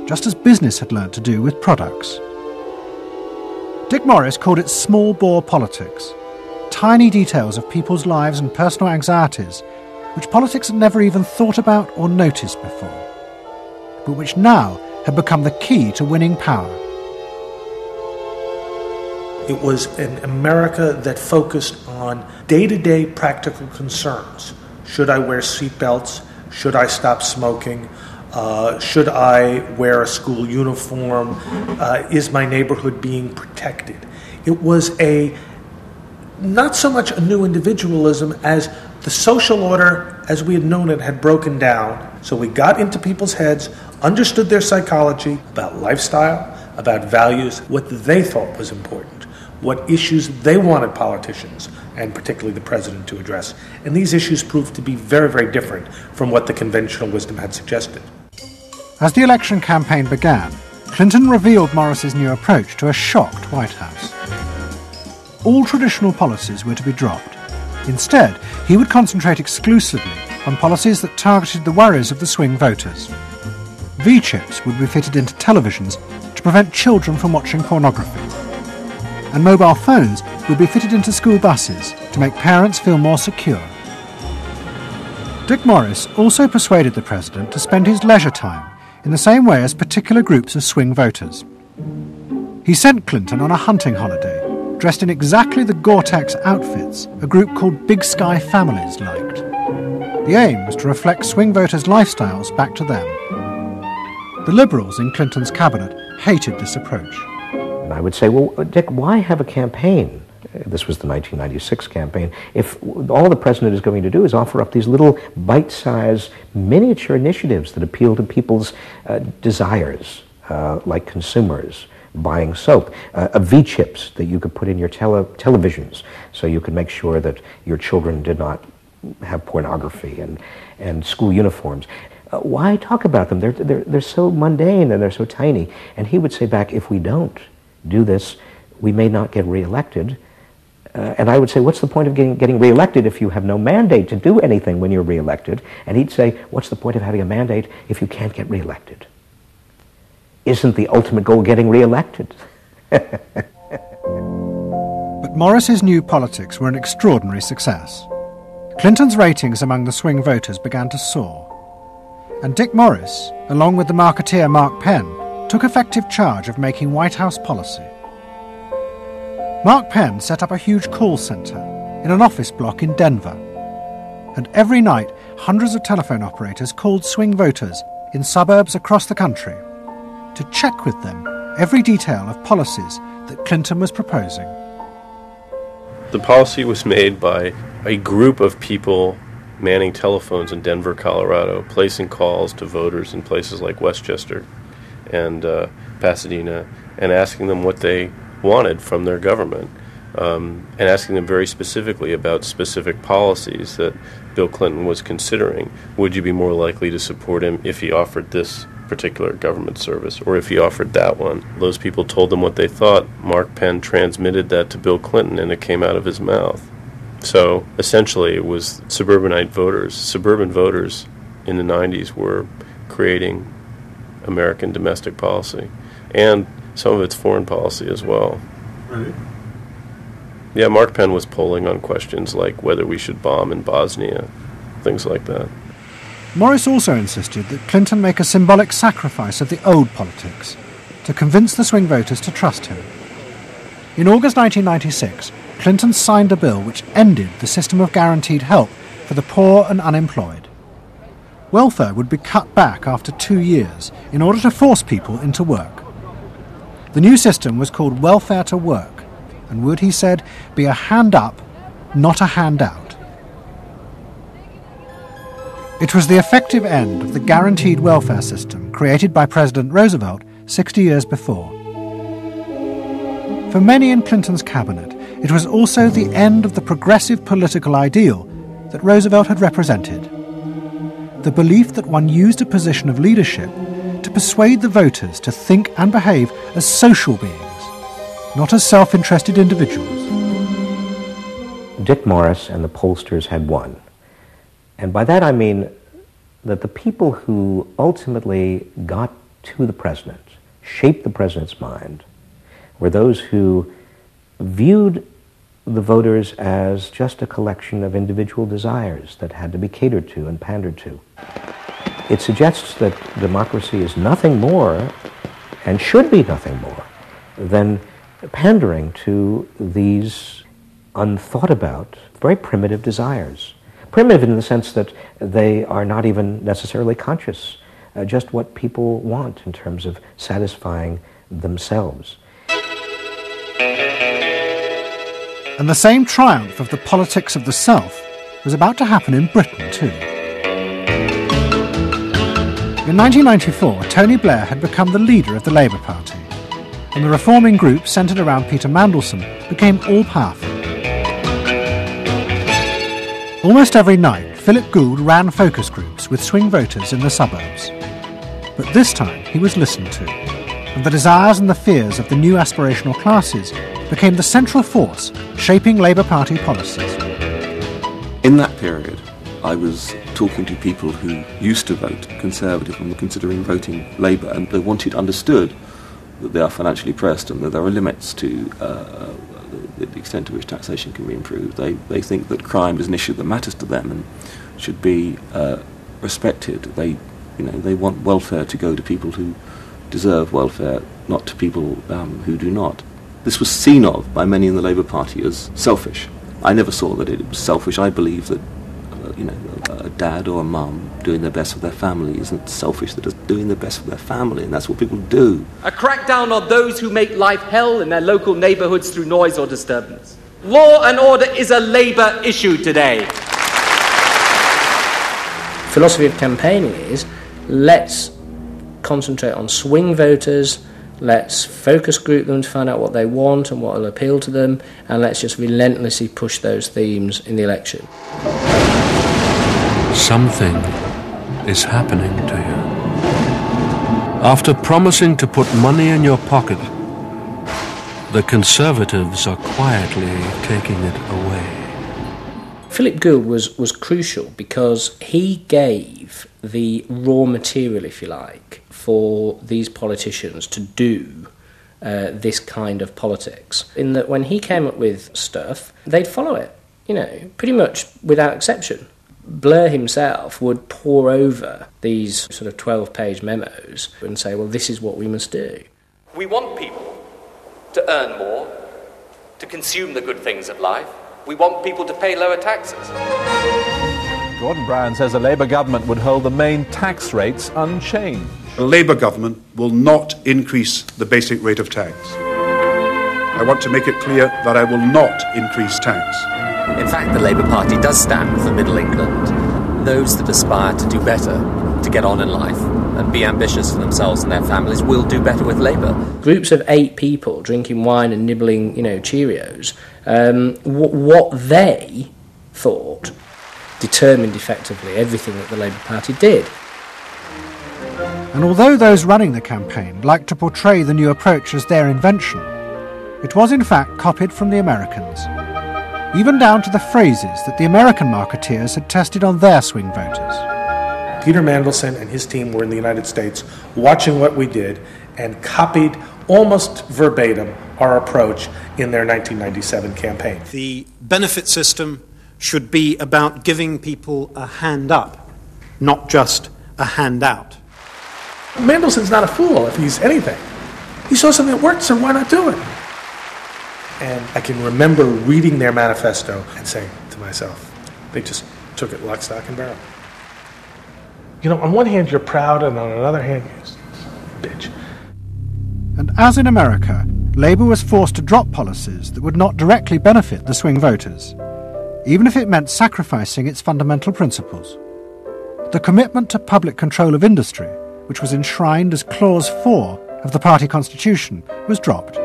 just as business had learnt to do with products. Dick Morris called it small-bore politics, tiny details of people's lives and personal anxieties which politics had never even thought about or noticed before, but which now had become the key to winning power. It was an America that focused on day-to-day practical concerns. Should I wear seatbelts? Should I stop smoking? Should I wear a school uniform? Is my neighborhood being protected? It was not so much a new individualism as the social order as we had known it had broken down. So we got into people's heads, understood their psychology, about lifestyle, about values, what they thought was important, what issues they wanted politicians, and particularly the president, to address. And these issues proved to be very, very different from what the conventional wisdom had suggested. As the election campaign began, Clinton revealed Morris's new approach to a shocked White House. All traditional policies were to be dropped. Instead, he would concentrate exclusively on policies that targeted the worries of the swing voters. V-chips would be fitted into televisions to prevent children from watching pornography. And mobile phones would be fitted into school buses to make parents feel more secure. Dick Morris also persuaded the president to spend his leisure time in the same way as particular groups of swing voters. He sent Clinton on a hunting holiday, dressed in exactly the Gore-Tex outfits a group called Big Sky Families liked. The aim was to reflect swing voters' lifestyles back to them. The Liberals in Clinton's cabinet hated this approach. And I would say, well, Dick, why have a campaign? This was the 1996 campaign. If all the president is going to do is offer up these little bite-sized miniature initiatives that appeal to people's desires, like consumers, buying soap, V-chips that you could put in your televisions so you could make sure that your children did not have pornography, and school uniforms. Why talk about them? They're so mundane and they're so tiny. And he would say back, if we don't do this, we may not get reelected. And I would say, what's the point of getting reelected if you have no mandate to do anything when you're reelected? And he'd say, what's the point of having a mandate if you can't get reelected? Isn't the ultimate goal getting reelected? But Morris's new politics were an extraordinary success. Clinton's ratings among the swing voters began to soar. And Dick Morris, along with the marketeer Mark Penn, took effective charge of making White House policy. Mark Penn set up a huge call centre in an office block in Denver. And every night, hundreds of telephone operators called swing voters in suburbs across the country to check with them every detail of policies that Clinton was proposing. The policy was made by a group of people manning telephones in Denver, Colorado, placing calls to voters in places like Westchester and Pasadena, and asking them what they wanted from their government, and asking them very specifically about specific policies that Bill Clinton was considering. Would you be more likely to support him if he offered this particular government service, or if he offered that one? Those people told them what they thought. Mark Penn transmitted that to Bill Clinton, and it came out of his mouth. So essentially it was suburban voters in the 90s were creating American domestic policy, and some of its foreign policy as well. Right. Yeah, Mark Penn was polling on questions like whether we should bomb in Bosnia, things like that. Morris also insisted that Clinton make a symbolic sacrifice of the old politics to convince the swing voters to trust him. In August 1996, Clinton signed a bill which ended the system of guaranteed help for the poor and unemployed. Welfare would be cut back after 2 years in order to force people into work. The new system was called welfare to work and would, he said, be a hand up, not a handout. It was the effective end of the guaranteed welfare system created by President Roosevelt 60 years before. For many in Clinton's cabinet, it was also the end of the progressive political ideal that Roosevelt had represented. The belief that one used a position of leadership to persuade the voters to think and behave as social beings, not as self-interested individuals. Dick Morris and the pollsters had won. And by that I mean that the people who ultimately got to the president, shaped the president's mind, were those who viewed the voters as just a collection of individual desires that had to be catered to and pandered to. It suggests that democracy is nothing more, and should be nothing more, than pandering to these unthought about, very primitive desires. Primitive in the sense that they are not even necessarily conscious, just what people want in terms of satisfying themselves. And the same triumph of the politics of the self was about to happen in Britain too. In 1994, Tony Blair had become the leader of the Labour Party, and the reforming group centred around Peter Mandelson became all-powerful. Almost every night, Philip Gould ran focus groups with swing voters in the suburbs. But this time he was listened to, and the desires and the fears of the new aspirational classes became the central force shaping Labour Party policies. In that period, I was talking to people who used to vote Conservative and were considering voting Labour, and they wanted understood that they are financially pressed and that there are limits to the extent to which taxation can be improved. They think that crime is an issue that matters to them and should be respected. They want welfare to go to people who deserve welfare, not to people who do not. This was seen of by many in the Labour Party as selfish. I never saw that it was selfish. I believe that a dad or a mum doing their best for their family isn't selfish. They're just doing their best for their family, and that's what people do. A crackdown on those who make life hell in their local neighbourhoods through noise or disturbance. Law and order is a Labour issue today. Philosophy of campaigning is, let's concentrate on swing voters, let's focus group them to find out what they want and what will appeal to them, and let's just relentlessly push those themes in the election. Something is happening to you. After promising to put money in your pocket, the Conservatives are quietly taking it away. Philip Gould was crucial because he gave the raw material, if you like, for these politicians to do this kind of politics. In that when he came up with stuff, they'd follow it, pretty much without exception. Blair himself would pore over these sort of 12-page memos and say, well, this is what we must do. We want people to earn more, to consume the good things of life. We want people to pay lower taxes. Gordon Brown says a Labour government would hold the main tax rates unchanged. A Labour government will not increase the basic rate of tax. I want to make it clear that I will not increase tax. In fact, the Labour Party does stand for Middle England. Those that aspire to do better, to get on in life, and be ambitious for themselves and their families will do better with Labour. Groups of 8 people drinking wine and nibbling, Cheerios, what they thought determined effectively everything that the Labour Party did. And although those running the campaign liked to portray the new approach as their invention, it was in fact copied from the Americans, even down to the phrases that the American marketeers had tested on their swing voters. Peter Mandelson and his team were in the United States watching what we did and copied almost verbatim our approach in their 1997 campaign. The benefit system should be about giving people a hand up, not just a handout. Mandelson's not a fool if he's anything. He saw something that worked, so why not do it? And I can remember reading their manifesto and saying to myself, they just took it lock, stock, and barrel. On one hand you're proud, and on another hand you're bitch. And as in America, Labour was forced to drop policies that would not directly benefit the swing voters, even if it meant sacrificing its fundamental principles. The commitment to public control of industry, which was enshrined as Clause 4 of the party constitution, was dropped.